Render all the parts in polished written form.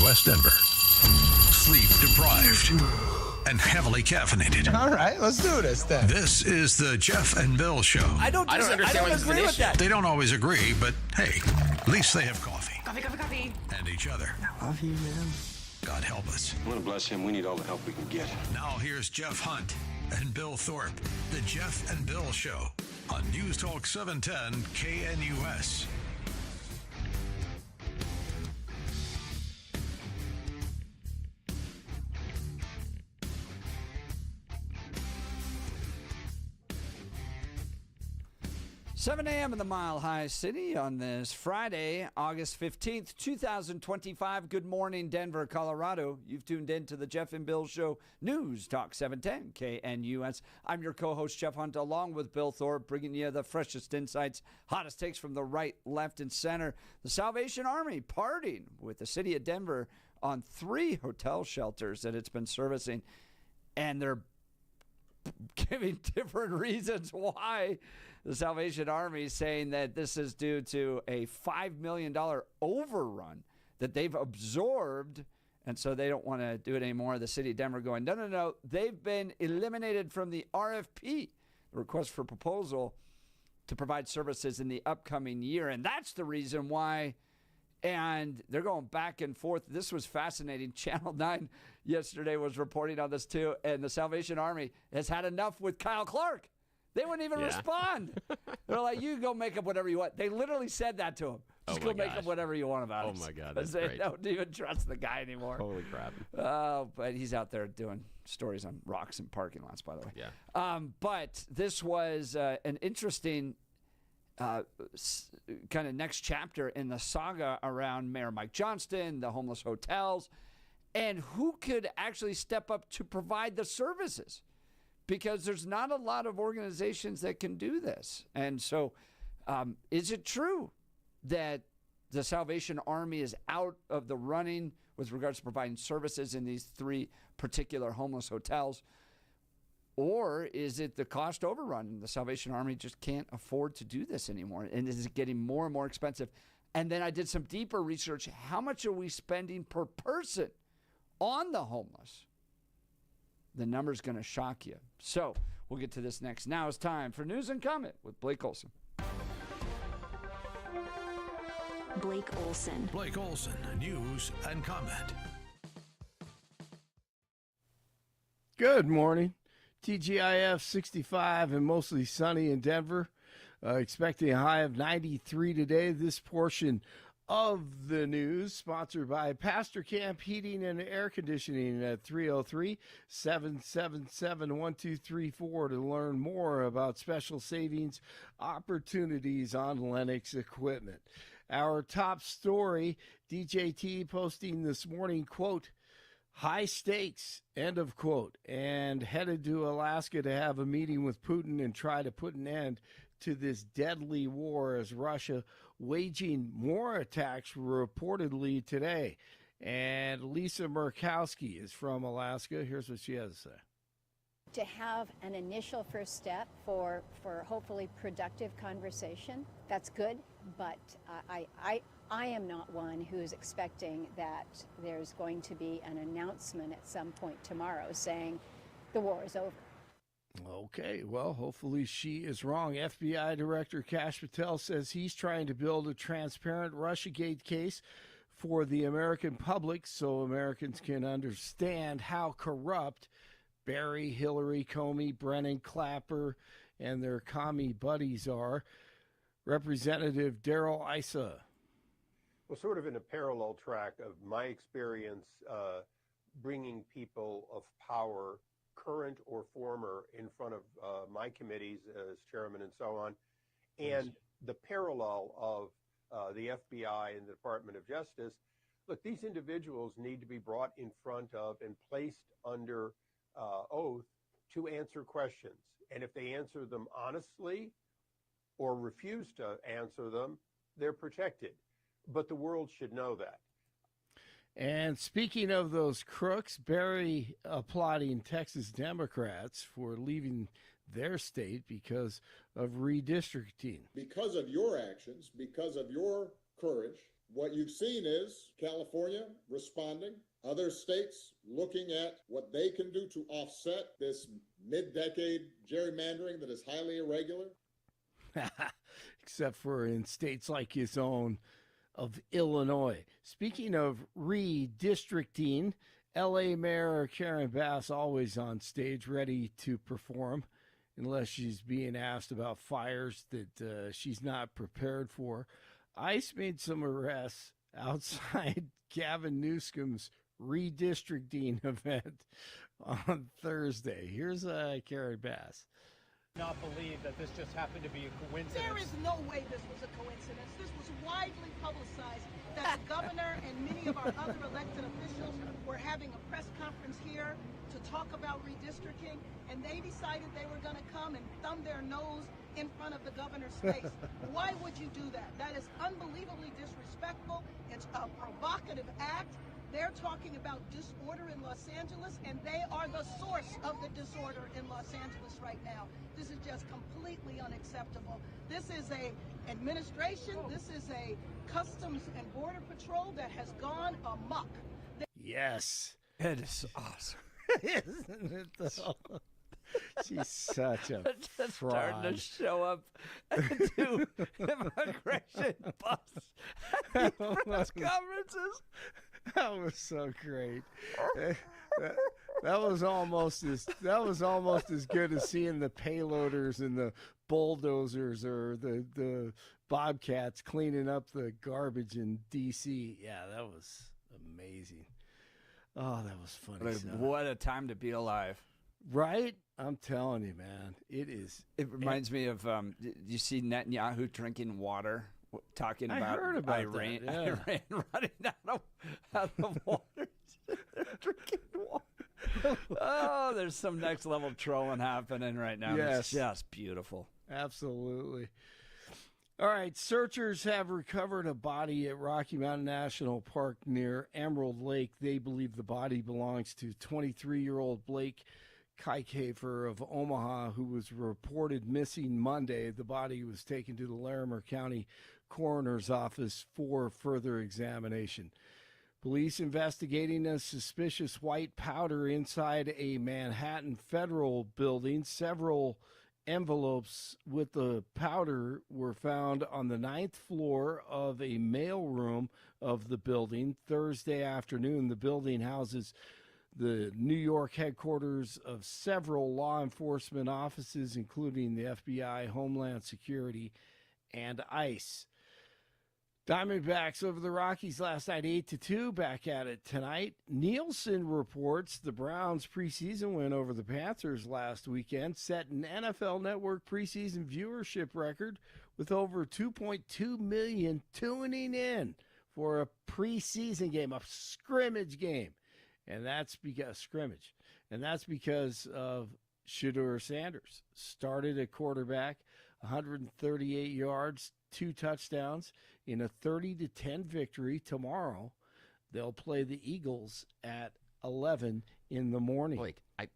West Denver. Sleep deprived and heavily caffeinated. All right, let's do this then. This is the Jeff and Bill Show. I don't agree with that. They don't always agree, but hey, at least they have coffee. Coffee. And each other. I love you, man. God help us. I want to bless him. We need all the help we can get. Now here's Jeff Hunt and Bill Thorpe. The Jeff and Bill Show on News Talk 710 KNUS. $7 a.m. in the Mile High City on this Friday, August 15th, 2025. Good morning, Denver, Colorado. You've tuned in to the Jeff and Bill Show, News Talk 710 KNUS. I'm your co-host, Jeff Hunt, along with Bill Thorpe, bringing you the freshest insights, hottest takes from the right, left, and center. The Salvation Army parting with the city of Denver on 3 hotel shelters that it's been servicing, and they're giving different reasons why. The Salvation Army is saying that this is due to a $5 million overrun that they've absorbed, and so they don't want to do it anymore. The city of Denver going, no. They've been eliminated from the RFP, the request for proposal, to provide services in the upcoming year, and that's the reason why. And they're going back and forth. This was fascinating. Channel 9 yesterday was reporting on this too, and the Salvation Army has had enough with Kyle Clark. They wouldn't even respond. They're like, you go make up whatever you want. They literally said that to him. Just go make up whatever you want about it. Oh, my God. That's they great. don't even trust the guy anymore. Holy crap. But he's out there doing stories on rocks and parking lots, by the way. Yeah. But this was an interesting kind of next chapter in the saga around Mayor Mike Johnston, the homeless hotels, and who could actually step up to provide the services. Because there's not a lot of organizations that can do this. And so is it true that the Salvation Army is out of the running with regards to providing services in these 3 particular homeless hotels? Or is it the cost overrun and the Salvation Army just can't afford to do this anymore? And is it getting more and more expensive? And then I did some deeper research. How much are we spending per person on the homeless? The number's going to shock you. So we'll get to this next. Now it's time for News and Comment with Blake Olson. Blake Olson. Blake Olson, News and Comment. Good morning. TGIF 65 and mostly sunny in Denver. Expecting a high of 93 today. This portion of the news sponsored by Pastor Camp Heating and Air Conditioning at 303-777-1234 to learn more about special savings opportunities on Lennox equipment. Our top story, DJT posting this morning, quote, high stakes, end of quote, and headed to Alaska to have a meeting with Putin and try to put an end to this deadly war as Russia waging more attacks reportedly today. And Lisa Murkowski is from Alaska. Here's what she has to say. To have an initial first step for hopefully productive conversation, that's good, but I am not one who's expecting that there's going to be an announcement at some point tomorrow saying the war is over. Okay, well, hopefully she is wrong. FBI Director Kash Patel says he's trying to build a transparent Russiagate case for the American public so Americans can understand how corrupt Barry, Hillary, Comey, Brennan, Clapper, and their commie buddies are. Representative Darrell Issa. Well, sort of in a parallel track of my experience bringing people of power, current or former, in front of my committees as chairman and so on, and the parallel of the FBI and the Department of Justice. Look, these individuals need to be brought in front of and placed under oath to answer questions. And if they answer them honestly or refuse to answer them, they're protected. But the world should know that. And speaking of those crooks, Barry applauding Texas Democrats for leaving their state because of redistricting. Because of your actions, because of your courage. What you've seen is California responding, other states looking at what they can do to offset this mid-decade gerrymandering that is highly irregular. Except for in states like his own of Illinois. Speaking of redistricting, L.A. Mayor Karen Bass always on stage ready to perform, unless she's being asked about fires that she's not prepared for. ICE made some arrests outside Gavin Newsom's redistricting event on Thursday. Here's Karen Bass. Not believe that this just happened to be a coincidence. There is no way this was a coincidence. This was widely publicized that the governor and many of our other elected officials were having a press conference here to talk about redistricting, and they decided they were going to come and thumb their nose in front of the governor's face. Why would you do that? That is unbelievably disrespectful. It's a provocative act. They're talking about disorder in Los Angeles, and they are the source of the disorder in Los Angeles right now. This is just completely unacceptable. This is a administration, this is a Customs and Border Patrol that has gone amok. Yes. It is awesome. Isn't it though? She's such a Just fraud. starting to show up to immigration busts at these press conferences. That was so great. That was almost as good as seeing the payloaders and the bulldozers or the bobcats cleaning up the garbage in D.C. Yeah, that was amazing. Oh, that was funny. What a time to be alive. Right? I'm telling you, man. It is. It reminds me of, you see Netanyahu drinking water, talking I about, heard about Iran, that, yeah. Iran running out of water. They're drinking water. Oh, there's some next level trolling happening right now. Yes. It's just beautiful. Absolutely. All right, searchers have recovered a body at Rocky Mountain National Park near Emerald Lake. They believe the body belongs to 23-year-old Blake Kikehafer of Omaha, who was reported missing Monday. The body was taken to the Larimer County Coroner's Office for further examination. Police investigating a suspicious white powder inside a Manhattan federal building. Several envelopes with the powder were found on the 9th floor of a mailroom of the building Thursday afternoon. The building houses the New York headquarters of several law enforcement offices, including the FBI, Homeland Security, and ICE. Diamondbacks over the Rockies last night, 8-2. Back at it tonight. Nielsen reports the Browns' preseason win over the Panthers last weekend set an NFL Network preseason viewership record with over 2.2 million tuning in for a preseason game, a scrimmage game. And that's because of Shedeur Sanders. Started at quarterback, 138 yards, 2 touchdowns in a 30-10 victory. Tomorrow, they'll play the Eagles at 11 in the morning. Blake, I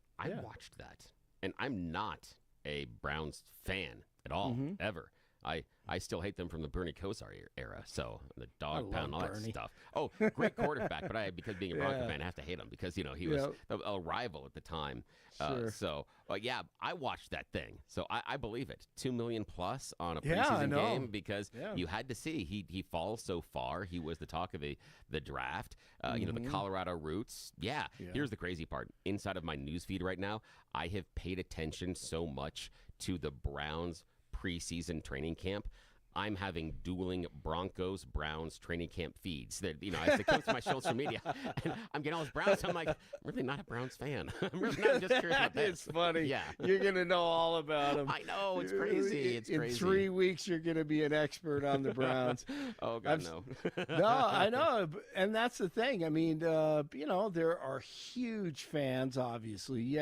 watched that, and I'm not a Browns fan at all, ever. I still hate them from the Bernie Kosar era, so the dog pound and all that stuff. Oh, great quarterback, but because being a Bronco fan, I have to hate him because, he was a rival at the time. Sure. I watched that thing, so I believe it. 2 million plus on a preseason game because you had to see he falls so far. He was the talk of the draft. The Colorado roots. Yeah. Here's the crazy part. Inside of my news feed right now, I have paid attention so much to the Browns preseason training camp. I'm having dueling Broncos-Browns training camp feeds that, as it comes to my social media, and I'm getting all these Browns. I'm like, I'm really not a Browns fan. I'm really not just curious about this. It's funny. Yeah. You're going to know all about them. I know. It's crazy. In 3 weeks, you're going to be an expert on the Browns. Oh, God, no. No, I know. And that's the thing. I mean, there are huge fans, obviously. You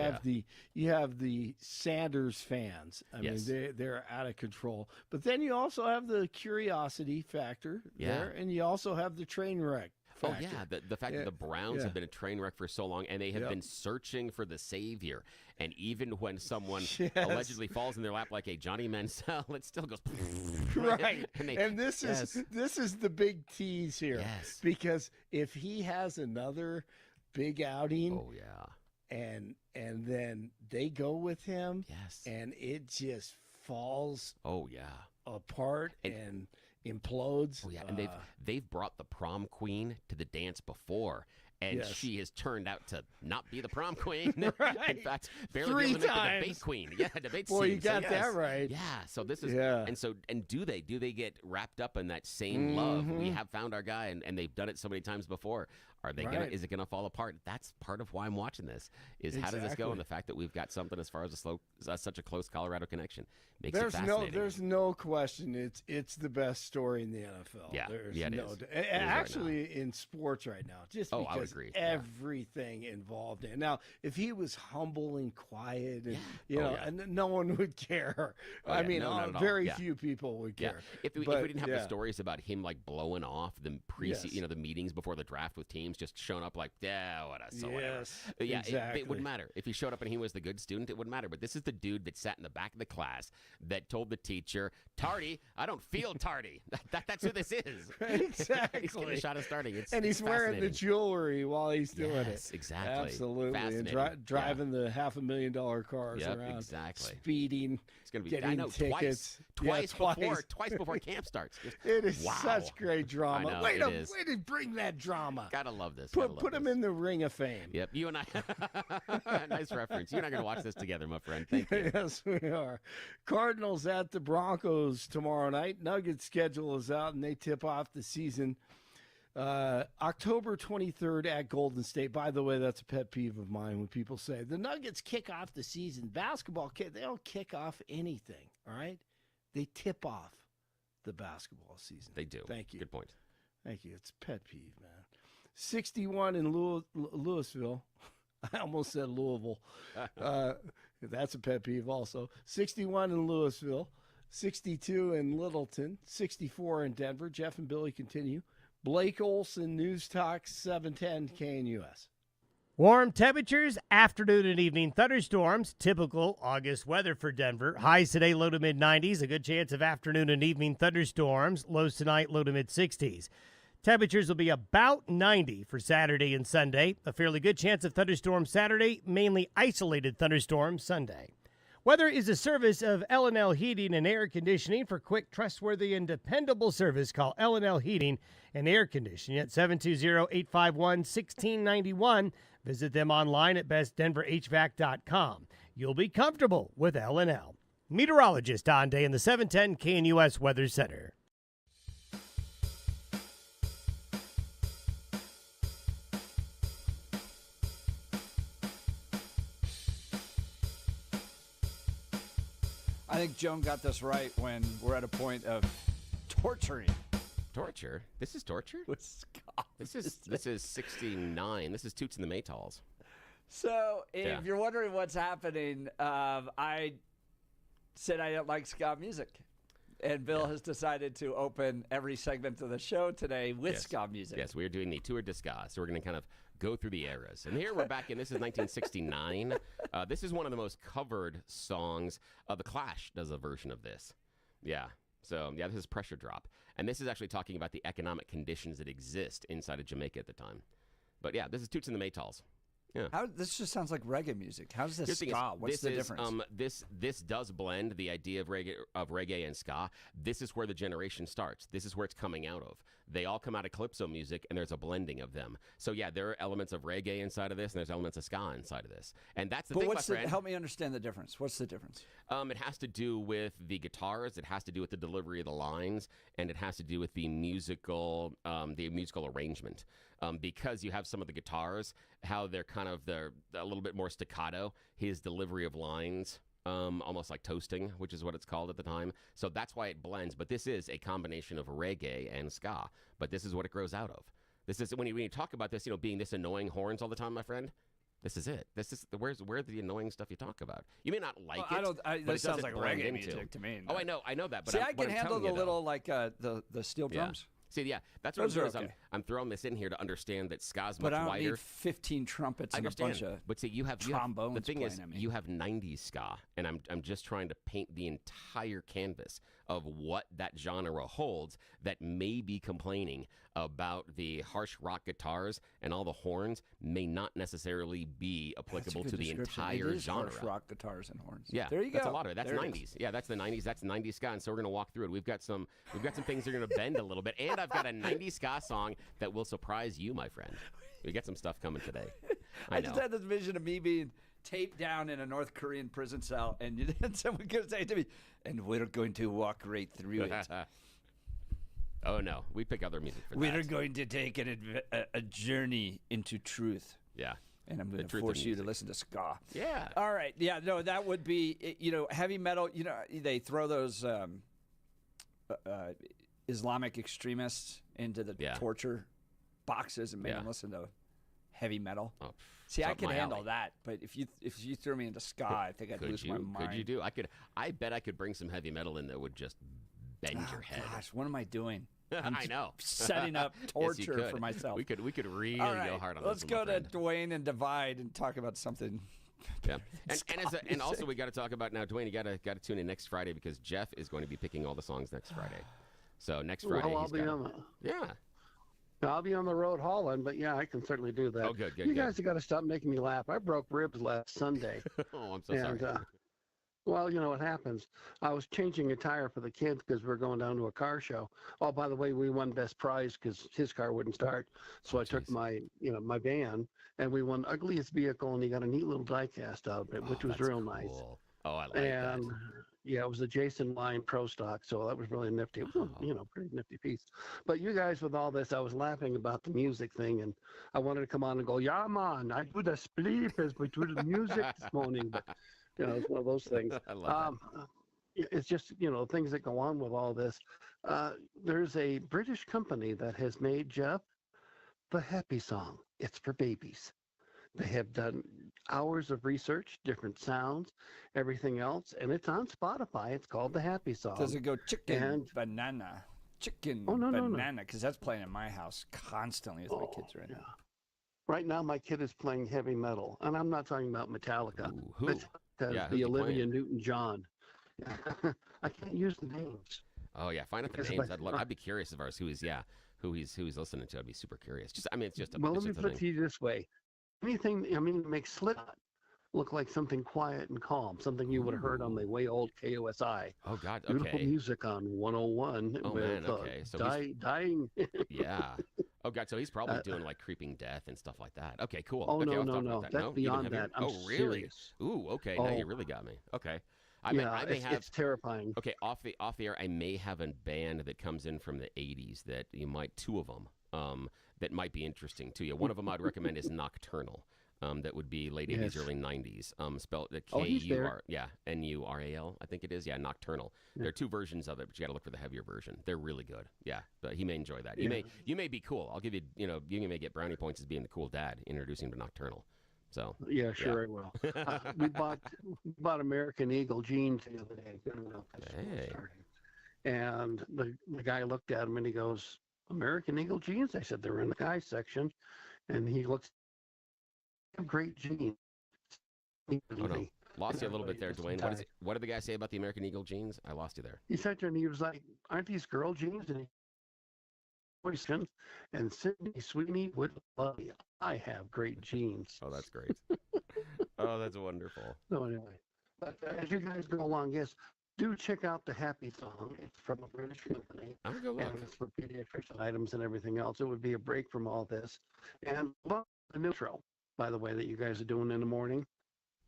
have the Sanders fans. I mean, they're out of control. But then you also have the curiosity factor there, and you also have the train wreck factor. Oh, yeah. The fact that the Browns have been a train wreck for so long, and they have been searching for the savior. And even when someone allegedly falls in their lap like a Johnny Manziel, it still goes right. And this is the big tease here. Yes. Because if he has another big outing, and then they go with him, and it just falls apart and implodes. Oh, yeah. And they've brought the prom queen to the dance before. And she has turned out to not be the prom queen. Right. In fact, barely be able to make the debate queen. Yeah, debate Boy, scene. you got that right. Yeah. So this is and do they get wrapped up in that same love? We have found our guy, and they've done it so many times before. Are they gonna? Is it gonna fall apart? That's part of why I'm watching this. Is how does this go? And the fact that we've got something as far as such a close Colorado connection makes it fascinating. There's no question. It's the best story in the NFL. Yeah, it is. Actually, in sports right now, just because I would agree. Everything involved in. Now, if he was humble and quiet, and and no one would care. I mean, very few people would care. If we didn't have the stories about him like blowing off the the meetings before the draft with teams, just showing up like, whatever. Exactly. It wouldn't matter. If he showed up and he was the good student, it wouldn't matter. But this is the dude that sat in the back of the class that told the teacher, tardy, I don't feel tardy. That's who this is. Exactly. He's getting a shot of starting. He's wearing the jewelry while he's doing it. Exactly. Absolutely. And driving the $500,000 cars around. Exactly. Speeding. It's going to be getting tickets. Twice before camp starts. It is such great drama. I know, Way to bring that drama. Gotta love this. Put him in the Ring of Fame. Yep. You and I. Nice reference. You and I are going to watch this together, my friend. Thank you. Yes, we are. Cardinals at the Broncos tomorrow night. Nuggets schedule is out, and they tip off the season October 23rd at Golden State. By the way, that's a pet peeve of mine when people say the Nuggets kick off the season. Basketball, they don't kick off anything, all right? They tip off the basketball season. They do. Thank you. Good point. Thank you. It's a pet peeve, man. 61 in Louisville. I almost said Louisville. That's a pet peeve also. 61 in Louisville. 62 in Littleton. 64 in Denver. Jeff and Billy continue. Blake Olson, News Talk 710 KNUS. Warm temperatures, afternoon and evening thunderstorms, typical August weather for Denver. Highs today, low to mid-90s, a good chance of afternoon and evening thunderstorms. Lows tonight, low to mid-60s. Temperatures will be about 90 for Saturday and Sunday. A fairly good chance of thunderstorms Saturday, mainly isolated thunderstorms Sunday. Weather is a service of L&L Heating and Air Conditioning. For quick, trustworthy, and dependable service, call L&L Heating and Air Conditioning at 720-851-1691. Visit them online at bestdenverhvac.com. You'll be comfortable with L&L. Meteorologist Don Day in the 710 KNUS Weather Center. I think Joan got this right when we're at a point of torturing. Torture? This is torture? With Scott. This is 69. This is Toots and the Maytals. So if you're wondering what's happening, I said I don't like ska music. And Bill has decided to open every segment of the show today with ska music. Yes, we are doing the Tour de Ska. So we're going to kind of go through the eras. And here we're back in, this is 1969. This is one of the most covered songs. The Clash does a version of this. Yeah. So, this is Pressure Drop. And this is actually talking about the economic conditions that exist inside of Jamaica at the time. But yeah, this is Toots and the Maytals. Yeah. This just sounds like reggae music. How does this ska? What's the difference? This does blend the idea of reggae and ska. This is where the generation starts. This is where it's coming out of. They all come out of calypso music, and there's a blending of them. So yeah, there are elements of reggae inside of this, and there's elements of ska inside of this. And that's the thing, my friend. Help me understand the difference. What's the difference? It has to do with the guitars. It has to do with the delivery of the lines, and it has to do with the musical arrangement. Because you have some of the guitars, how they're a little bit more staccato. His delivery of lines, almost like toasting, which is what it's called at the time. So that's why it blends. But this is a combination of reggae and ska. But this is what it grows out of. This is when you talk about this, being this annoying horns all the time, my friend. This is it. This is where's the annoying stuff you talk about. You may not like it. But it sounds like reggae music to me. Oh, I know that. But I can handle the little like the steel drums. See, yeah, that's what Those I'm are doing. okay. I'm throwing this in here to understand that ska's But much I don't wider. need 15 trumpets and a bunch of But see, you have trombones the thing playing is, at me. you have 90s ska, and I'm just trying to paint the entire canvas of what that genre holds that may be complaining about the harsh rock guitars and all the horns may not necessarily be applicable to the entire genre. Harsh rock guitars and horns. Yeah, there you that's go. a lot of it. That's There 90s. Yeah, that's the 90s. That's 90s ska, and so we're gonna walk through it. We've got some things that are gonna bend a little bit, and I've got a 90s ska song that will surprise you, my friend. We got some stuff coming today. I just had this vision of me being taped down in a North Korean prison cell, and someone could say to me, "And we're going to walk right through it." Oh no, we pick other music for that. We're going to take a journey into truth. Yeah. And I'm going to force you to listen to ska. Yeah. All right. Yeah, no, that would be, heavy metal. They throw those Islamic extremists into the torture boxes and make them listen to heavy metal. Oh, see, I can handle that, but if you threw me into ska, I think I'd lose my mind. Could you do? I bet I could bring some heavy metal in that would just bend your head. Gosh, what am I doing? I know. Setting up torture for myself. We could really All right, go hard on let's this. Let's go to Dwayne and Divide and talk about something. Yeah, and also we got to talk about now, Dwayne. You got to tune in next Friday because Jeff is going to be picking all the songs next Friday. So next Friday, I'll be on I'll be on the road hauling, but yeah, I can certainly do that. Oh, good. You guys have got to stop making me laugh. I broke ribs last Sunday. Oh, I'm so sorry. Well, what happens. I was changing a tire for the kids because we're going down to a car show. Oh, by the way, we won best prize because his car wouldn't start. So I took my van, and we won ugliest vehicle, and he got a neat little die cast out of it, which was real nice. Oh, I like that. Yeah, it was a Jason Line Pro Stock, so that was really nifty. It was a pretty nifty piece. But you guys, with all this, I was laughing about the music thing, and I wanted to come on and go, yeah, man, I do the spleepers between the music this morning, but it's one of those things. I love that. It's just things that go on with all this. There's a British company that has made, Jeff, the Happy Song. It's for babies. They have done hours of research, different sounds, everything else, and it's on Spotify. It's called the Happy Song. Does it go chicken banana? Chicken banana, because that's playing in my house constantly as my kids are in. Yeah. Right now, my kid is playing heavy metal, and I'm not talking about Metallica. Ooh, who? The Olivia Newton-John. I can't use the names. Oh yeah, find out the names. I'd be curious of ours. Who he's listening to? I'd be super curious. Just, it's just. Well, let me put it to you this way: anything, makes Slipknot look like something quiet and calm, something you would have heard on the way old KOSI. Oh God, okay. Beautiful music on 101. Oh man, okay. So dying. Yeah. Oh God, so he's probably doing like Creeping Death and stuff like that. Okay, cool. Oh okay, no. That's beyond that. I'm really? serious. Ooh, okay. Now you really got me. Okay. I may have. It's terrifying. Okay, off the air, I may have a band that comes in from the '80s that you might two of them that might be interesting to you. One of them I'd recommend is Nocturnal. That would be late 80s, early 90s. Spelled K-U-R, N-U-R-A-L, I think it is. Yeah, Nocturnal. Yeah. There are two versions of it, but you got to look for the heavier version. They're really good. Yeah, but he may enjoy that. Yeah. You may be cool. I'll give you, you may get brownie points as being the cool dad introducing him to Nocturnal. So yeah, sure I will. We bought American Eagle jeans the other day. Hey. And the guy looked at him and he goes, American Eagle jeans? I said, they're in the guys section. And he looks, great jeans. Oh, no. Lost you a little bit there, Dwayne. What did the guy say about the American Eagle jeans? I lost you there. He said to him, he was like, aren't these girl jeans? And and Sydney Sweeney would love you. I have great jeans. Oh, that's great. Oh, that's wonderful. So anyway, but as you guys go along, yes, do check out the Happy Song. It's from a British company. I'm gonna go look. And it's for pediatrician items and everything else. It would be a break from all this. And love the neutral, by the way, that you guys are doing in the morning.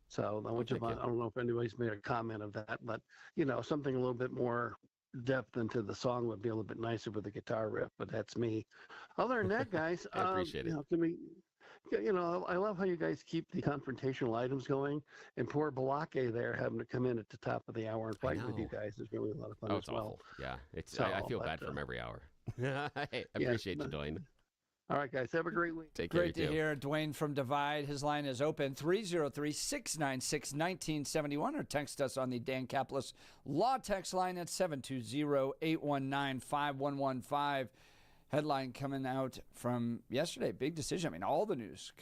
So I don't know if anybody's made a comment of that, but something a little bit more depth into the song would be a little bit nicer with the guitar riff, but that's me. Other than that, guys, I appreciate it. To me, I love how you guys keep the confrontational items going, and poor Balake there having to come in at the top of the hour and fight with you guys is really a lot of fun as well. Awful. Yeah, I feel bad for him every hour. I appreciate you, Dwayne. All right, guys. Have a great week. Take care. Great to hear Dwayne from Divide. His line is open, 303-696-1971, or text us on the Dan Caplis Law text line at 720-819-5115. Headline coming out from yesterday, big decision. I mean, all the news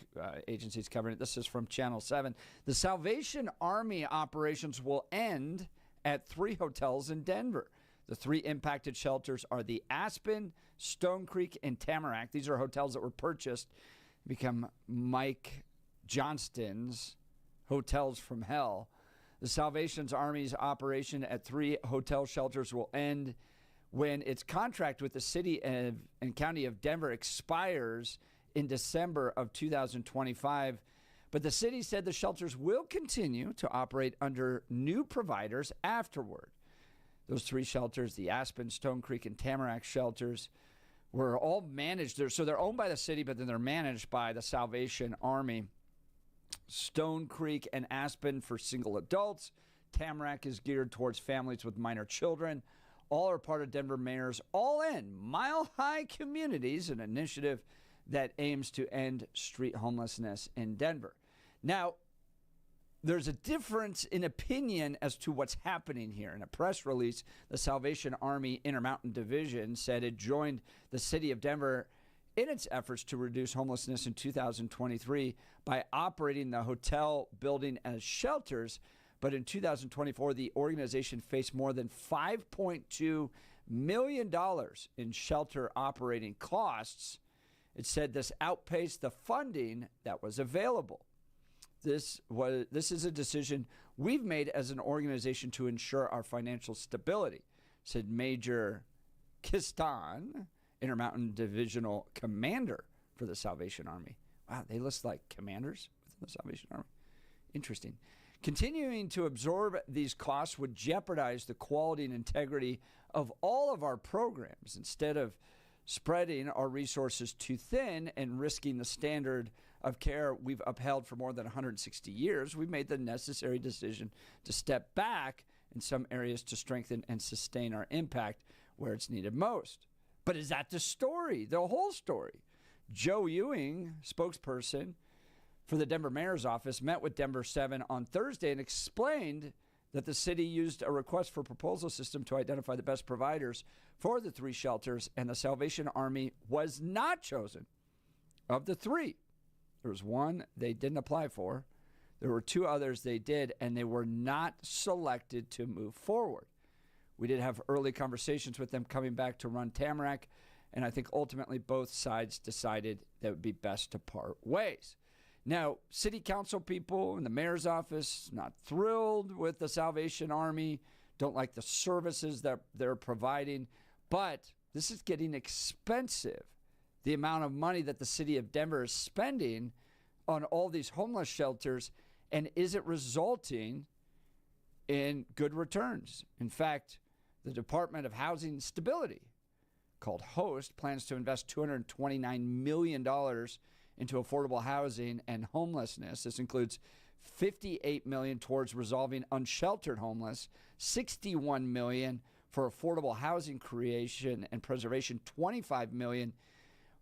agencies covering it. This is from Channel 7. The Salvation Army operations will end at 3 hotels in Denver. The 3 impacted shelters are the Aspen, Stone Creek, and Tamarack. These are hotels that were purchased, become Mike Johnston's Hotels from Hell. The Salvation Army's operation at 3 hotel shelters will end when its contract with the city and county of Denver expires in December of 2025. But the city said the shelters will continue to operate under new providers afterward. Those 3 shelters, the Aspen, Stone Creek, and Tamarack shelters, were all managed. So they're owned by the city, but then they're managed by the Salvation Army. Stone Creek and Aspen for single adults. Tamarack is geared towards families with minor children. All are part of Denver Mayor's All In Mile High Communities, an initiative that aims to end street homelessness in Denver. Now, there's a difference in opinion as to what's happening here. In a press release, the Salvation Army Intermountain Division said it joined the city of Denver in its efforts to reduce homelessness in 2023 by operating the hotel building as shelters. But in 2024, the organization faced more than $5.2 million in shelter operating costs. It said this outpaced the funding that was available. This is a decision we've made as an organization to ensure our financial stability, said Major Kistan, Intermountain Divisional Commander for the Salvation Army. Wow, they list like commanders within the Salvation Army. Interesting. Continuing to absorb these costs would jeopardize the quality and integrity of all of our programs. Instead of spreading our resources too thin and risking the standard of care we've upheld for more than 160 years, we've made the necessary decision to step back in some areas to strengthen and sustain our impact where it's needed most. But is that the story, the whole story? Joe Ewing, spokesperson for the Denver Mayor's Office, met with Denver 7 on Thursday and explained that the city used a request for proposal system to identify the best providers for the 3 shelters, and the Salvation Army was not chosen. Of the 3, there was 1 they didn't apply for. There were 2 others they did, and they were not selected to move forward. We did have early conversations with them coming back to run Tamarack, and I think ultimately both sides decided that it would be best to part ways. Now, city council people in the mayor's office, not thrilled with the Salvation Army, don't like the services that they're providing, but this is getting expensive. The amount of money that the city of Denver is spending on all these homeless shelters, and is it resulting in good returns? In fact, the Department of Housing Stability, called HOST, plans to invest $229 million into affordable housing and homelessness. This includes $58 million towards resolving unsheltered homeless, $61 million for affordable housing creation and preservation, $25 million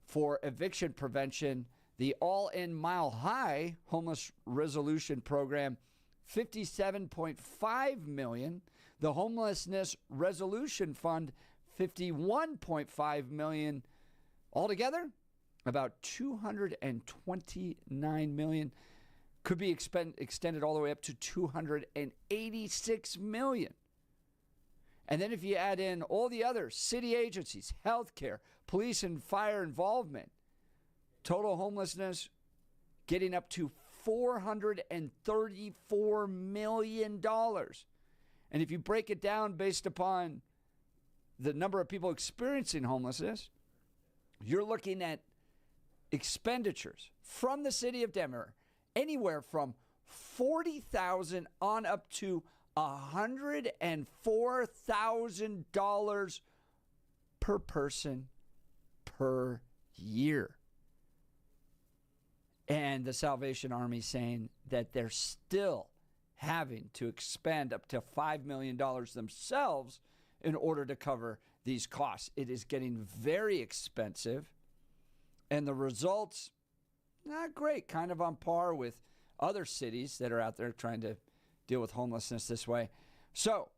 for eviction prevention, the All-In Mile High Homeless Resolution Program, $57.5 million, the Homelessness Resolution Fund, $51.5 million. Altogether, about $229 million, could be extended all the way up to $286 million. And then if you add in all the other city agencies, healthcare, police and fire involvement, total homelessness getting up to $434 million. And if you break it down based upon the number of people experiencing homelessness, you're looking at expenditures from the city of Denver anywhere from $40,000 on up to $104,000 per person per year. And the Salvation Army saying that they're still having to expend up to $5 million themselves in order to cover these costs. It is getting very expensive, and the results, not great, kind of on par with other cities that are out there trying to deal with homelessness this way. So,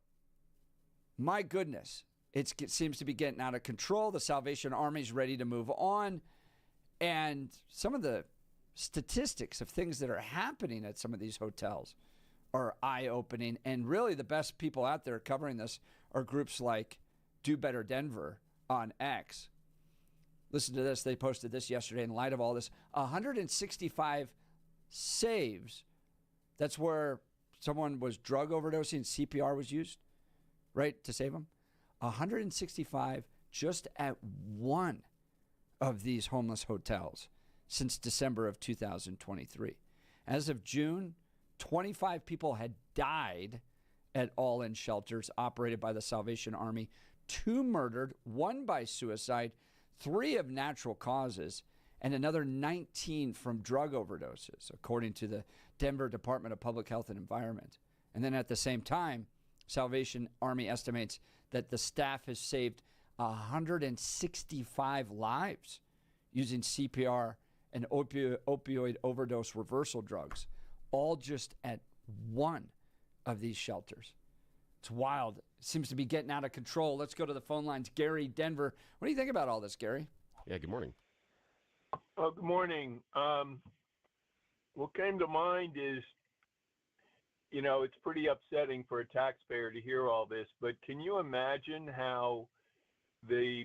my goodness, It seems to be getting out of control. The Salvation Army's ready to move on. And some of the statistics of things that are happening at some of these hotels are eye-opening. And really the best people out there covering this are groups like Do Better Denver on X. Listen to this. They posted this yesterday. In light of all this, 165 saves. That's where someone was drug overdosing, CPR was used, right, to save them. 165 just at one of these homeless hotels since December of 2023. As of June, 25 people had died at all-in shelters operated by the Salvation Army, 2 murdered, 1 by suicide, 3 of natural causes, and another 19 from drug overdoses, according to the Denver Department of Public Health and Environment. And then at the same time, Salvation Army estimates that the staff has saved 165 lives using CPR and opioid overdose reversal drugs, all just at one of these shelters. It's wild. It seems to be getting out of control. Let's go to the phone lines. Gary, Denver. What do you think about all this, Gary? Yeah, good morning. Good morning. What came to mind is, it's pretty upsetting for a taxpayer to hear all this, but can you imagine how the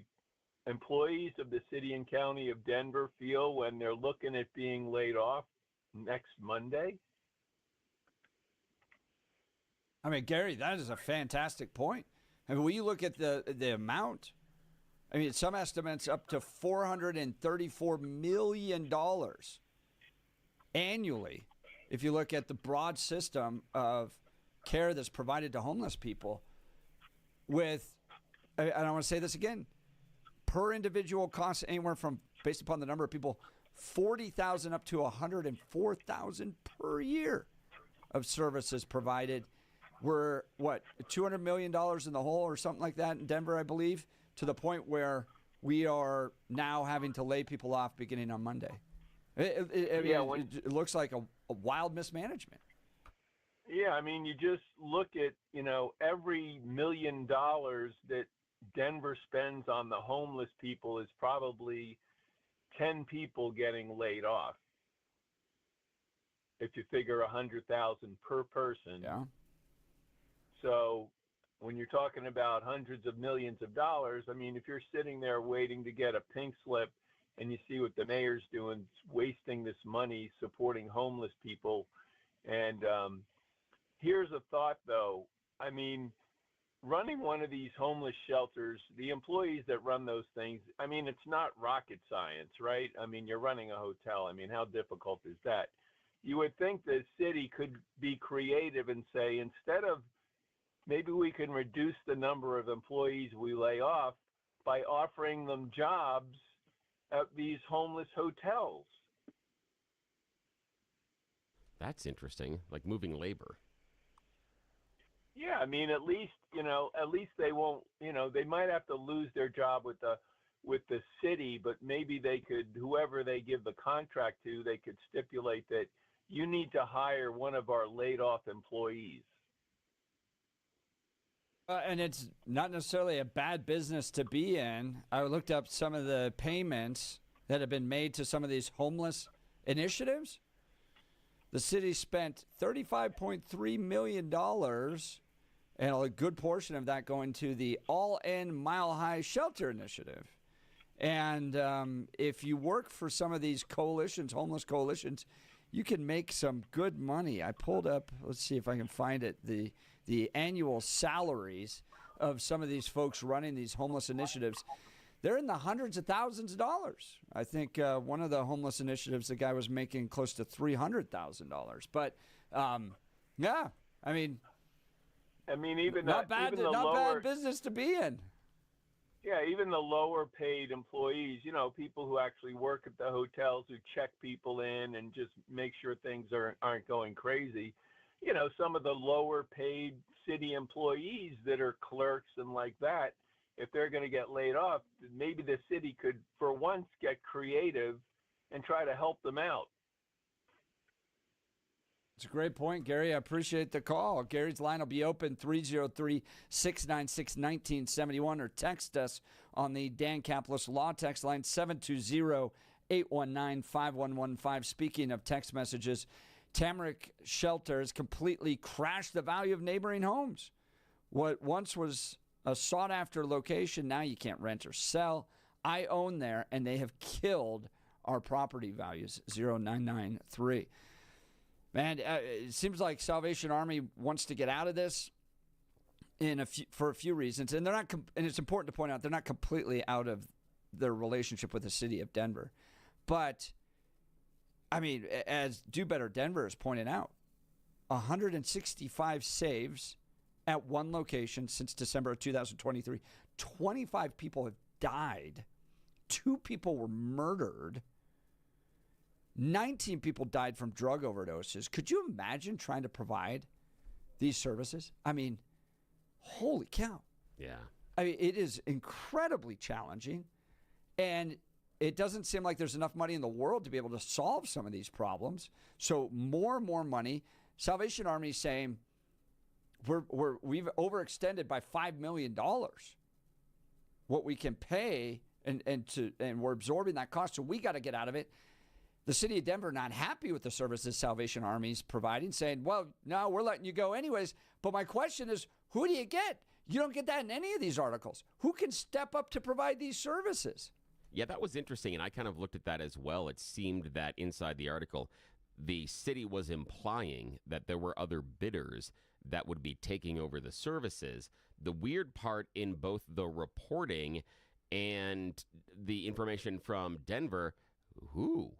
employees of the city and county of Denver feel when they're looking at being laid off next Monday? I mean, Gary, that is a fantastic point. I mean, when you look at the amount, I mean, some estimates up to $434 million annually. If you look at the broad system of care that's provided to homeless people with, and I want to say this again, per individual costs anywhere from, based upon the number of people, $40,000 up to $104,000 per year of services provided. We're, $200 million in the hole or something like that in Denver, I believe, to the point where we are now having to lay people off beginning on Monday. It looks like a wild mismanagement. Yeah, I mean, you just look at, every $1 million that Denver spends on the homeless people is probably 10 people getting laid off. If you figure 100,000 per person. Yeah. So when you're talking about hundreds of millions of dollars, I mean, if you're sitting there waiting to get a pink slip and you see what the mayor's doing, wasting this money supporting homeless people. And here's a thought, though. I mean, running one of these homeless shelters, the employees that run those things, I mean, it's not rocket science, right? I mean, you're running a hotel. I mean, how difficult is that? You would think the city could be creative and say, instead of, maybe we can reduce the number of employees we lay off by offering them jobs at these homeless hotels. That's interesting, like moving labor. Yeah, I mean, at least they won't, they might have to lose their job with the city, but maybe they could, whoever they give the contract to, they could stipulate that you need to hire one of our laid off employees. And it's not necessarily a bad business to be in. I looked up some of the payments that have been made to some of these homeless initiatives. The city spent $35.3 million, and a good portion of that going to the All-In Mile High Shelter Initiative. And if you work for some of these coalitions, homeless coalitions, you can make some good money. I pulled up, let's see if I can find it, the annual salaries of some of these folks running these homeless initiatives. They're in the hundreds of thousands of dollars. I think one of the homeless initiatives, the guy was making close to $300,000. But yeah, I mean, even not bad business to be in. Yeah, even the lower paid employees, people who actually work at the hotels, who check people in and just make sure things aren't going crazy. Some of the lower paid city employees that are clerks and like that, if they're going to get laid off, maybe the city could, for once, get creative and try to help them out. It's a great point, Gary. I appreciate the call. Gary's line will be open 303-696-1971 or text us on the Dan Caplis Law text line 720-819-5115. Speaking of text messages, Tamarack Shelters completely crashed the value of neighboring homes. What once was a sought-after location, now you can't rent or sell. I own there, and they have killed our property values, 0993. Man, it seems like Salvation Army wants to get out of this for a few reasons, and they're not. And it's important to point out they're not completely out of their relationship with the city of Denver, but I mean, as Do Better Denver has pointed out, 165 saves at one location since December of 2023. 25 people have died. 2 people were murdered. 19 people died from drug overdoses. Could you imagine trying to provide these services? I mean, holy cow. Yeah. I mean, it is incredibly challenging, and it doesn't seem like there's enough money in the world to be able to solve some of these problems. So more and more money. Salvation Army is saying we've overextended by $5 million what we can pay, and we're absorbing that cost, so we got to get out of it. The city of Denver not happy with the services Salvation Army is providing, saying, well, no, we're letting you go anyways. But my question is, who do you get? You don't get that in any of these articles. Who can step up to provide these services? Yeah, that was interesting, and I kind of looked at that as well. It seemed that inside the article, the city was implying that there were other bidders that would be taking over the services. The weird part in both the reporting and the information from Denver, who?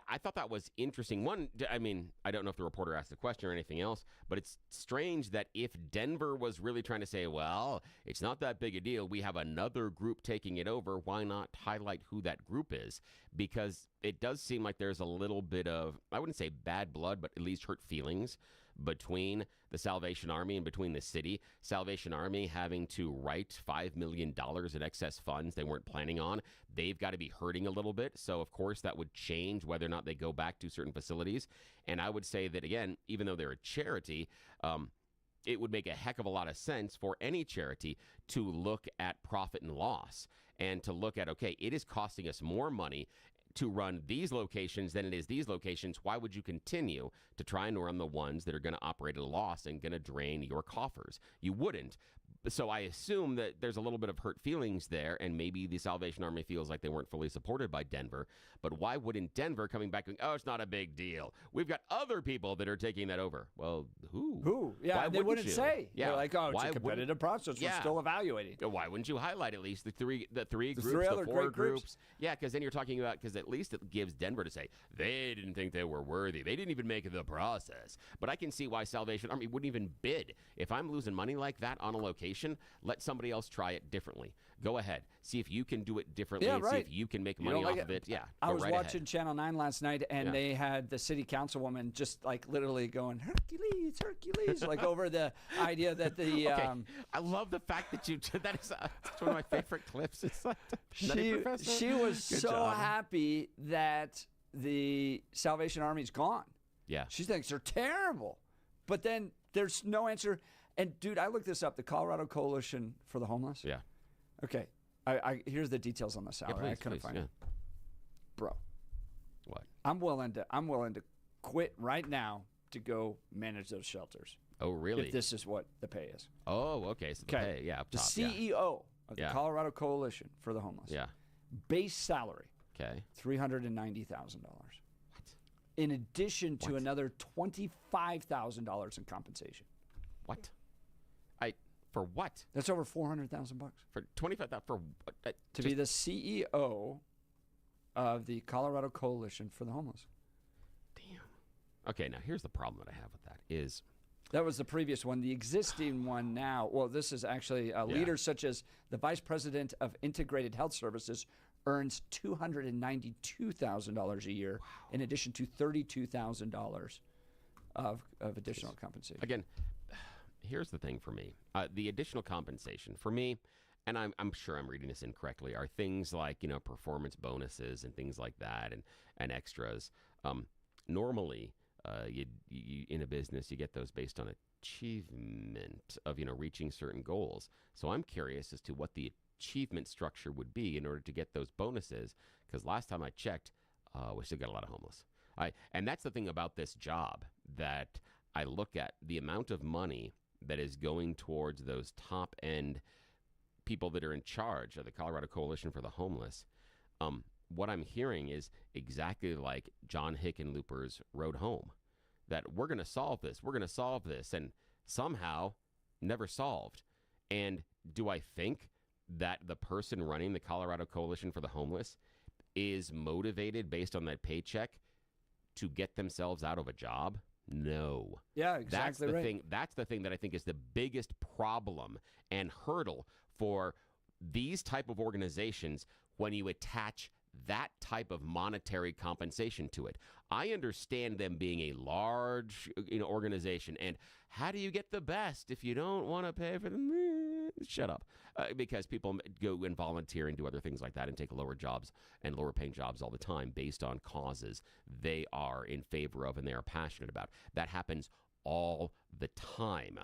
I thought that was interesting. One, I mean, I don't know if the reporter asked the question or anything else, but it's strange that if Denver was really trying to say, well, it's not that big a deal, we have another group taking it over, why not highlight who that group is? Because it does seem like there's a little bit of, I wouldn't say bad blood, but at least hurt feelings between the Salvation Army and between the city. Salvation Army having to write $5 million in excess funds they weren't planning on. They've got to be hurting a little bit. So, of course, that would change whether or not they go back to certain facilities. And I would say that, again, even though they're a charity, it would make a heck of a lot of sense for any charity to look at profit and loss and to look at, okay, it is costing us more money to run these locations than it is these locations. Why would you continue to try and run the ones that are going to operate at a loss and going to drain your coffers? You wouldn't. So I assume that there's a little bit of hurt feelings there, and maybe the Salvation Army feels like they weren't fully supported by Denver. But why wouldn't Denver coming back going, oh, it's not a big deal? We've got other people that are taking that over. Well, who? Who? Yeah, why they wouldn't you? say. Yeah. They're like, oh, it's a competitive process. We're still evaluating. Why wouldn't you highlight at least the three groups, three other the 4 great groups? Yeah, because then you're talking about, because at least it gives Denver to say, they didn't think they were worthy. They didn't even make it the process. But I can see why Salvation Army wouldn't even bid. If I'm losing money like that on a location, let somebody else try it differently. Go ahead. See if you can do it differently and see if you can make money off of it. Yeah, I was right watching ahead. Channel 9 last night, and they had the city councilwoman just like literally going, Hercules, Hercules, like over the idea that the... Okay. I love the fact that you... That is it's one of my favorite clips. It's like she was so happy that the Salvation Army's gone. Yeah. She thinks they're terrible. But then there's no answer. And, dude, I looked this up, the Colorado Coalition for the Homeless. Yeah. Okay. Here's the details on the salary. I couldn't find it. Bro. What? I'm willing to quit right now to go manage those shelters. Oh, really? If this is what the pay is. Oh, okay. So the pay, yeah, up the top, CEO of the Colorado Coalition for the Homeless. Yeah. Base salary. Okay. $390,000. What? In addition to another $25,000 in compensation. What? For what? That's over $400,000 for $25,000 for to be the CEO of the Colorado Coalition for the Homeless. Damn. Okay, now here's the problem that I have with that is that was the previous one. The existing one now. Well, this is actually leaders such as the Vice President of Integrated Health Services earns $292,000 a year, in addition to $32,000 of additional compensation. Again. Here's the thing for me. The additional compensation for me, and I'm sure I'm reading this incorrectly, are things like, performance bonuses and things like that and extras. Normally, You in a business, you get those based on achievement of reaching certain goals. So I'm curious as to what the achievement structure would be in order to get those bonuses, because last time I checked, we still got a lot of homeless. And that's the thing about this job that I look at, the amount of money that is going towards those top end people that are in charge of the Colorado Coalition for the Homeless. What I'm hearing is exactly like John Hickenlooper's Road Home, that we're going to solve this, and somehow never solved. And do I think that the person running the Colorado Coalition for the Homeless is motivated based on that paycheck to get themselves out of a job? No. Yeah, exactly right. That's the thing that I think is the biggest problem and hurdle for these type of organizations when you attach that type of monetary compensation to it. I understand them being a large organization, and how do you get the best if you don't want to pay for them? Shut up. Because people go and volunteer and do other things like that and take lower jobs and lower paying jobs all the time based on causes they are in favor of and they are passionate about. That happens all the time.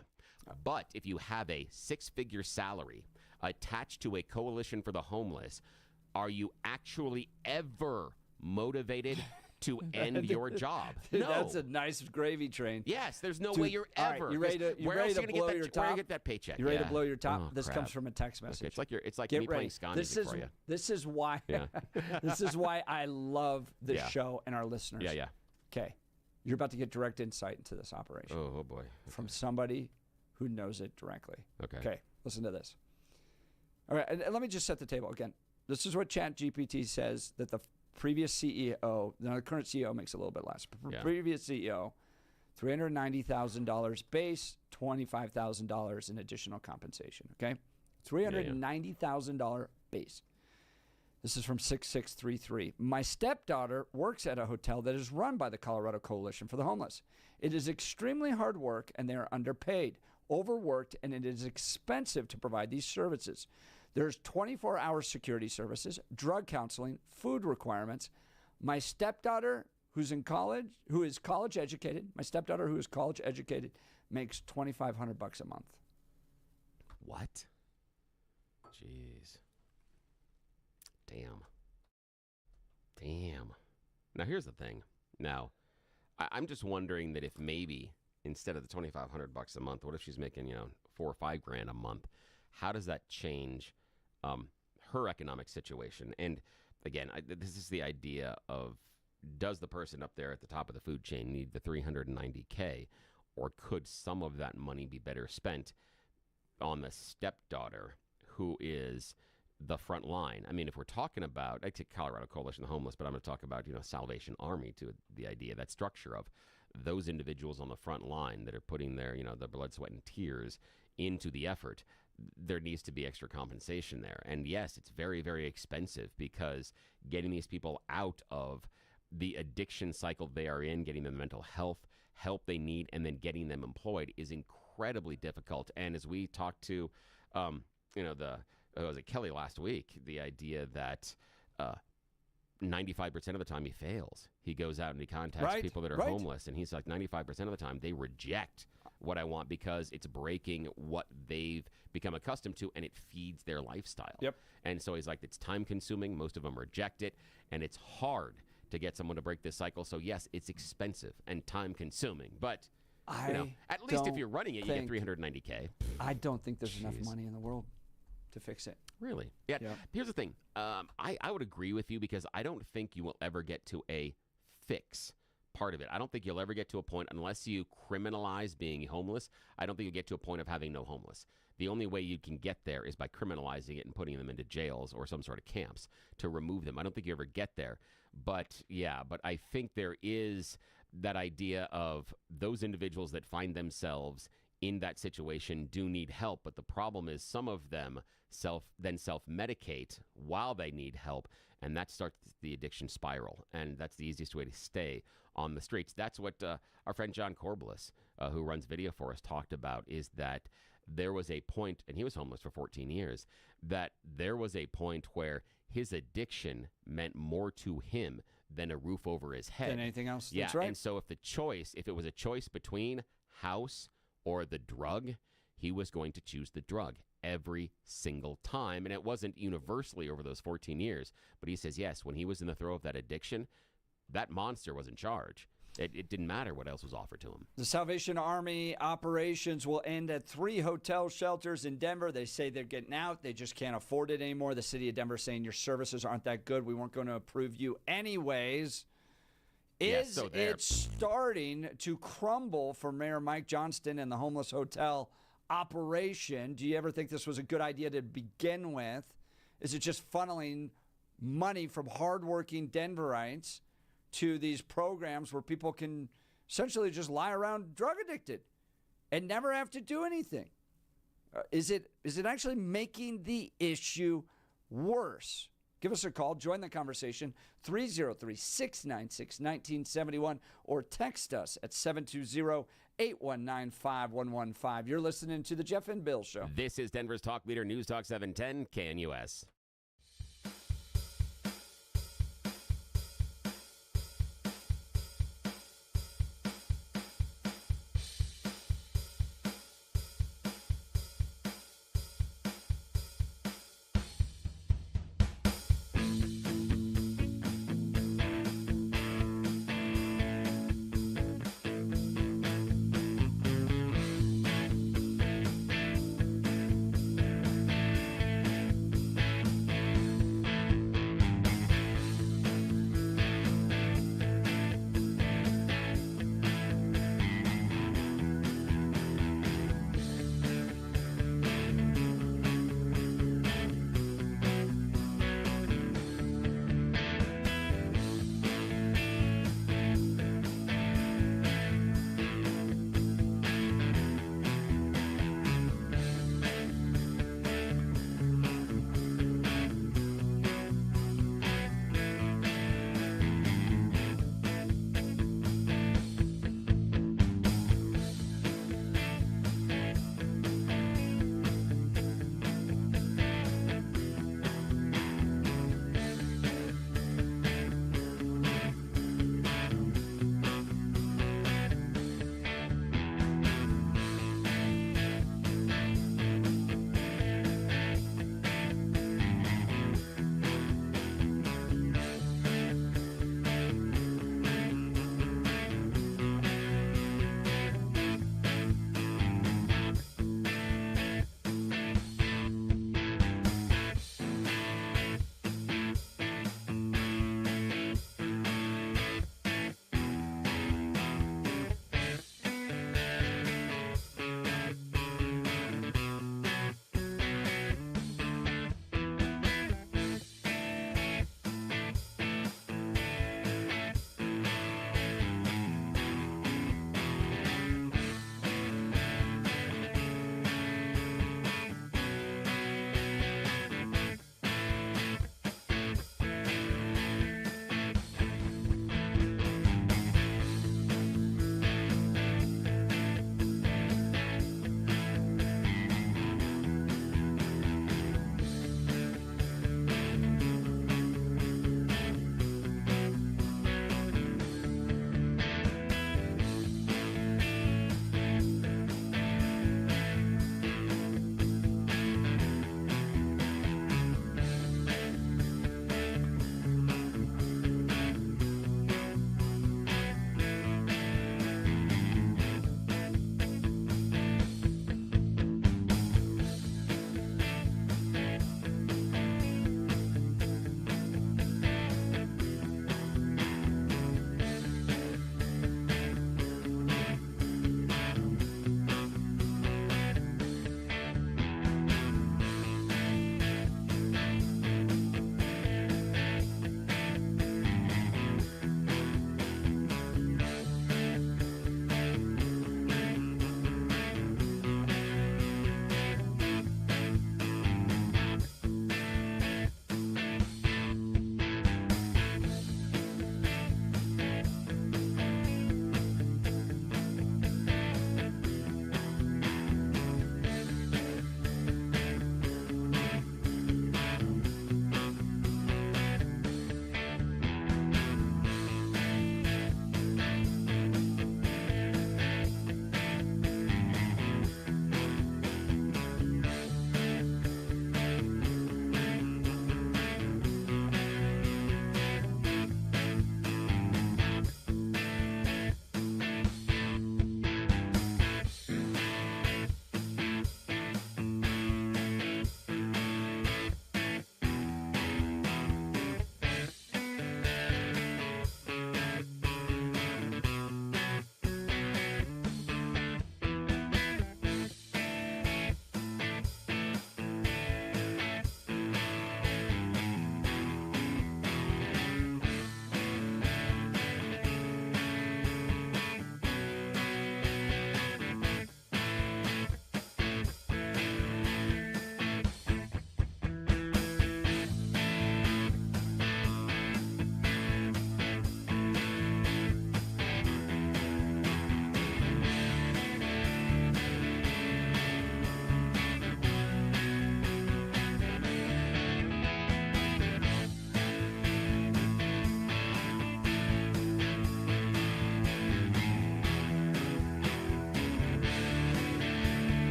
But if you have a six-figure salary attached to a coalition for the homeless, are you actually ever motivated to end your job? No. That's a nice gravy train. Yes, there's no way you're ever. Right, you ready to blow your top? Where you get that paycheck? You ready to blow your top? Oh, this crap. comes from a text message. Okay, it's like me playing Scotty for you. This is why. Yeah. This is why I love this show and our listeners. Yeah. Okay, you're about to get direct insight into this operation. Oh boy. Okay. From somebody who knows it directly. Okay. Listen to this. All right, and let me just set the table again. This is what ChatGPT says that the previous CEO, now the current CEO makes a little bit less. But previous CEO, $390,000 base, $25,000 in additional compensation. Okay, $390,000 base. This is from 6633. My stepdaughter works at a hotel that is run by the Colorado Coalition for the Homeless. It is extremely hard work, and they are underpaid, overworked, and it is expensive to provide these services. There's 24-hour security services, drug counseling, food requirements. My stepdaughter, who is college educated, makes $2,500 a month. What? Jeez. Damn. Now here's the thing. Now, I'm just wondering that if maybe instead of the $2,500 a month, what if she's making $4,000 or $5,000 a month? How does that change her economic situation? And again, this is the idea of, does the person up there at the top of the food chain need the $390K, or could some of that money be better spent on the stepdaughter who is the front line? I mean, if we're talking about, I take Colorado Coalition of the Homeless, but I'm going to talk about Salvation Army, to the idea, that structure of those individuals on the front line that are putting their the blood, sweat, and tears into the effort. There needs to be extra compensation there. And yes, it's very, very expensive, because getting these people out of the addiction cycle they are in, getting them the mental health help they need, and then getting them employed is incredibly difficult. And as we talked to, was it Kelly last week, the idea that 95% of the time he fails. He goes out and he contacts people that are homeless, and he's like, 95% of the time they reject what I want because it's breaking what they've become accustomed to, and it feeds their lifestyle. Yep. And so he's like, it's time consuming. Most of them reject it, and it's hard to get someone to break this cycle. So yes, it's expensive and time consuming, but at least if you're running it, you get $390K. I don't think there's enough money in the world to fix it. Really? Yeah. Here's the thing. I would agree with you, because I don't think you will ever get to a fix part of it. I don't think you'll ever get to a point, unless you criminalize being homeless, I don't think you'll get to a point of having no homeless. The only way you can get there is by criminalizing it and putting them into jails or some sort of camps to remove them. I don't think you ever get there. But I think there is that idea of those individuals that find themselves in that situation do need help. But the problem is some of them self-medicate while they need help, and that starts the addiction spiral. And that's the easiest way to stay on the streets. That's what our friend John Corbliss, who runs video for us, talked about, is that there was a point, and he was homeless for 14 years, that there was a point where his addiction meant more to him than a roof over his head. Than anything else. Yeah, That's right. and so if it was a choice between house or the drug, he was going to choose the drug every single time. And it wasn't universally over those 14 years. But he says, yes, when he was in the throes of that addiction, that monster was in charge. It didn't matter what else was offered to him. The Salvation Army operations will end at 3 hotel shelters in Denver. They say they're getting out. They just can't afford it anymore. The city of Denver saying your services aren't that good. We weren't going to approve you anyways. Is it starting to crumble for Mayor Mike Johnston and the homeless hotel operation? Do you ever think this was a good idea to begin with? Is it just funneling money from hardworking Denverites to these programs where people can essentially just lie around drug addicted and never have to do anything? Is it actually making the issue worse? Give us a call. Join the conversation, 303-696-1971, or text us at 720-819-5115. You're listening to The Jeff and Bill Show. This is Denver's Talk Leader, News Talk 710 KNUS.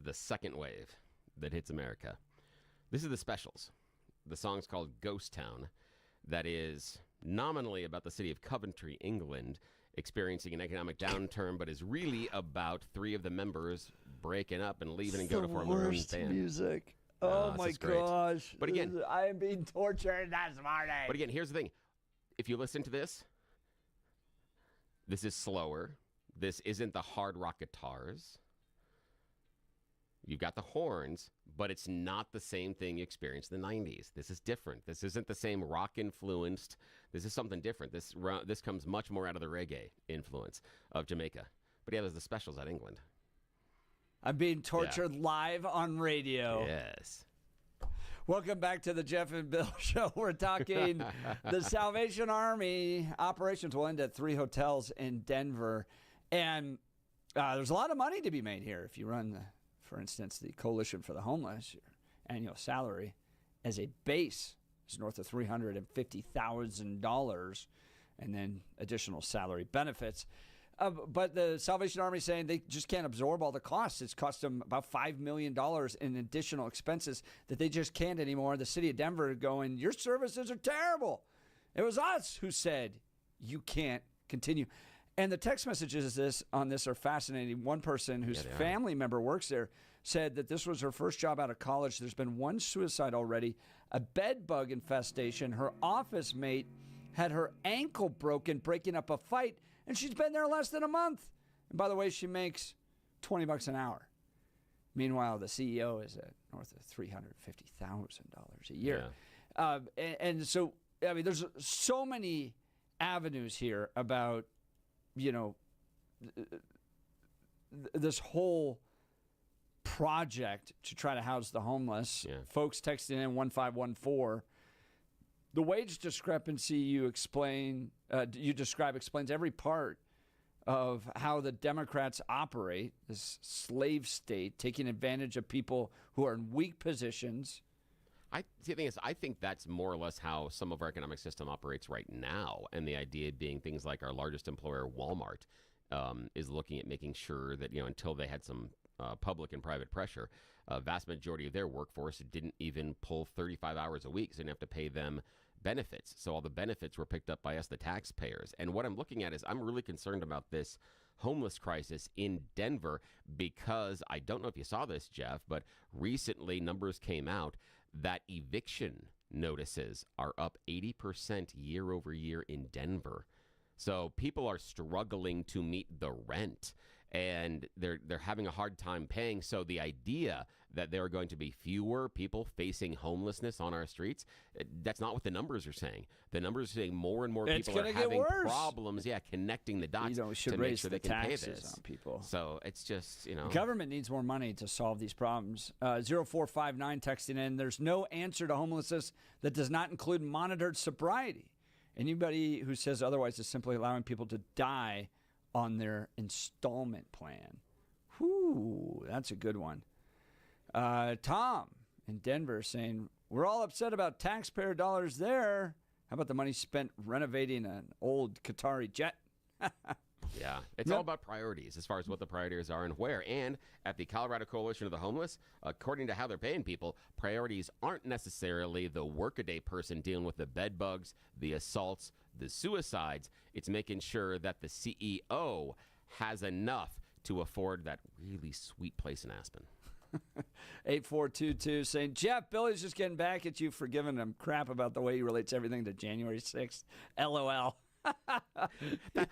the second wave that hits America. This is the Specials. The song's called Ghost Town. That is nominally about the city of Coventry, England, experiencing an economic downturn, but is really about three of the members breaking up and leaving and go to form their own band. Music. Oh my gosh. But again, I am being tortured this morning. But again, here's the thing. If you listen to this, this is slower. This isn't the hard rock guitars. You've got the horns, but it's not the same thing you experienced in the 90s. This is different. This isn't the same rock-influenced. This is something different. This comes much more out of the reggae influence of Jamaica. But yeah, there's the Specials out of England. I'm being tortured live on radio. Yes. Welcome back to the Jeff and Bill Show. We're talking the Salvation Army operations will end at 3 hotels in Denver. And there's a lot of money to be made here if you run, for instance, the Coalition for the Homeless. Your annual salary as a base is north of $350,000 and then additional salary benefits. But the Salvation Army is saying they just can't absorb all the costs. It's cost them about $5 million in additional expenses that they just can't anymore. The city of Denver going, your services are terrible. It was us who said you can't continue. And the text messages on this are fascinating. One person whose family member works there said that this was her first job out of college. There's been one suicide already, a bed bug infestation. Her office mate had her ankle broken breaking up a fight, and she's been there less than a month. And by the way, she makes $20 an hour. Meanwhile, the CEO is at north of $350,000 a year. Yeah. And so, I mean, there's so many avenues here about, you know, this whole project to try to house the homeless. Yeah. Folks texting in 1514. The wage discrepancy you describe explains every part of how the Democrats operate, this slave state, taking advantage of people who are in weak positions. The thing is, I think that's more or less how some of our economic system operates right now. And the idea being things like our largest employer, Walmart, is looking at making sure that, you know, until they had some public and private pressure, a vast majority of their workforce didn't even pull 35 hours a week, so they didn't have to pay them benefits. So all the benefits were picked up by us, the taxpayers. And what I'm looking at is I'm really concerned about this homeless crisis in Denver because I don't know if you saw this, Jeff, but recently numbers came out that eviction notices are up 80% year over year in Denver. So people are struggling to meet the rent, and they're having a hard time paying. So the idea that there are going to be fewer people facing homelessness on our streets, that's not what the numbers are saying. The numbers are saying more and more people are having problems, connecting the dots to make sure they can pay this. On people. So it's just, you know. Government needs more money to solve these problems. 0459 texting in, there's no answer to homelessness that does not include monitored sobriety. Anybody who says otherwise is simply allowing people to die on their installment plan. Whew, that's a good one. Tom in Denver saying, we're all upset about taxpayer dollars there. How about the money spent renovating an old Qatari jet? Yeah, it's all about priorities as far as what the priorities are and where. And at the Colorado Coalition of the Homeless, according to how they're paying people, priorities aren't necessarily the workaday person dealing with the bed bugs, the assaults, the suicides. It's making sure that the CEO has enough to afford that really sweet place in Aspen. 8422 saying, Jeff, Billy's just getting back at you for giving him crap about the way he relates everything to January 6th. LOL.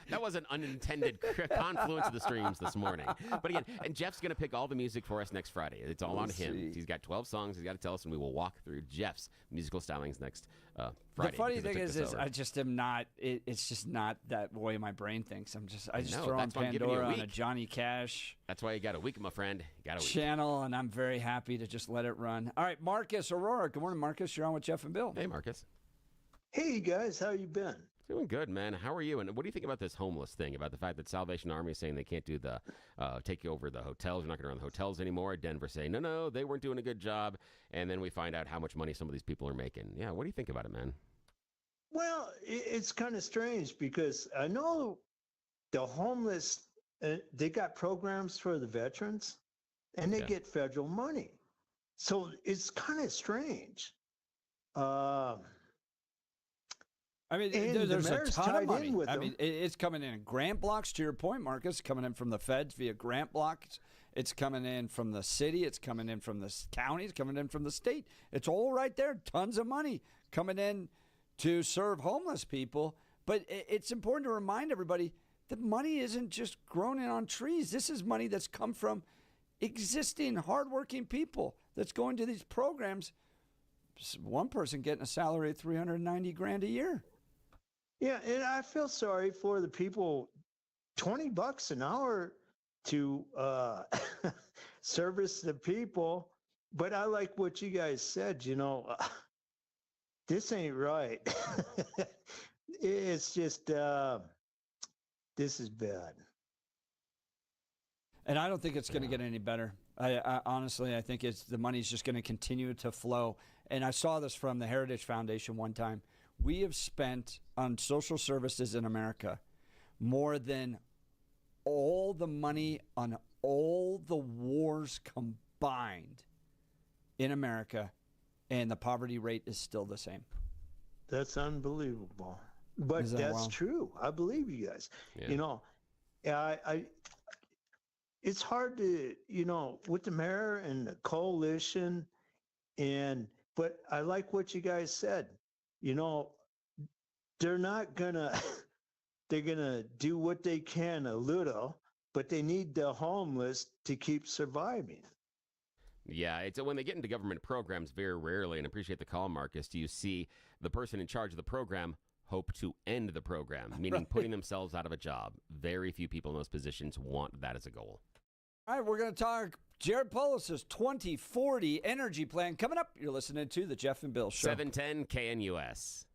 that was an unintended confluence of the streams this morning. But again, and Jeff's going to pick all the music for us next Friday. It's all on him. He's got 12 songs he's got to tell us, and we will walk through Jeff's musical stylings next Friday. The funny thing is I just am not, it's just not that way my brain thinks. I just throw on Pandora on a Johnny Cash. That's why you got a week, my friend. You got a week. Channel, and I'm very happy to just let it run. All right, Marcus Aurora. Good morning, Marcus. You're on with Jeff and Bill. Hey, Marcus. Hey, guys. How you been? Doing good, man. How are you? And what do you think about this homeless thing, about the fact that Salvation Army is saying they can't do the take over the hotels? You're not going to run the hotels anymore. Denver saying, no, they weren't doing a good job. And then we find out how much money some of these people are making. Yeah, what do you think about it, man? Well, it's kind of strange because I know the homeless, they got programs for the veterans. and they get federal money. So it's kind of strange. I mean, there's a ton of money. I mean, it's coming in grant blocks, to your point, Marcus, coming in from the feds via grant blocks. It's coming in from the city. It's coming in from the counties, coming in from the state. It's all right there. Tons of money coming in to serve homeless people. But it's important to remind everybody that money isn't just grown in on trees. This is money that's come from existing hardworking people that's going to these programs. One person getting a salary of $390,000 a year. Yeah, and I feel sorry for the people. $20 an hour to service the people, but I like what you guys said. This ain't right. It's just this is bad. And I don't think it's going to get any better. I honestly, I think the money's just going to continue to flow. And I saw this from the Heritage Foundation one time. We have spent on social services in America more than all the money on all the wars combined in America, and the poverty rate is still the same. That's unbelievable. But that's true. I believe you guys. Yeah. It's hard to, with the mayor and the coalition, but I like what you guys said. They're not gonna, they're gonna do what they can a little, but they need the homeless to keep surviving. Yeah, it's when they get into government programs, very rarely, and appreciate the call, Marcus, do you see the person in charge of the program hope to end the program, meaning putting themselves out of a job. Very few people in those positions want that as a goal. All right, we're going to talk Jared Polis's 2040 energy plan coming up. You're listening to the Jeff and Bill Show. 710 KNUS.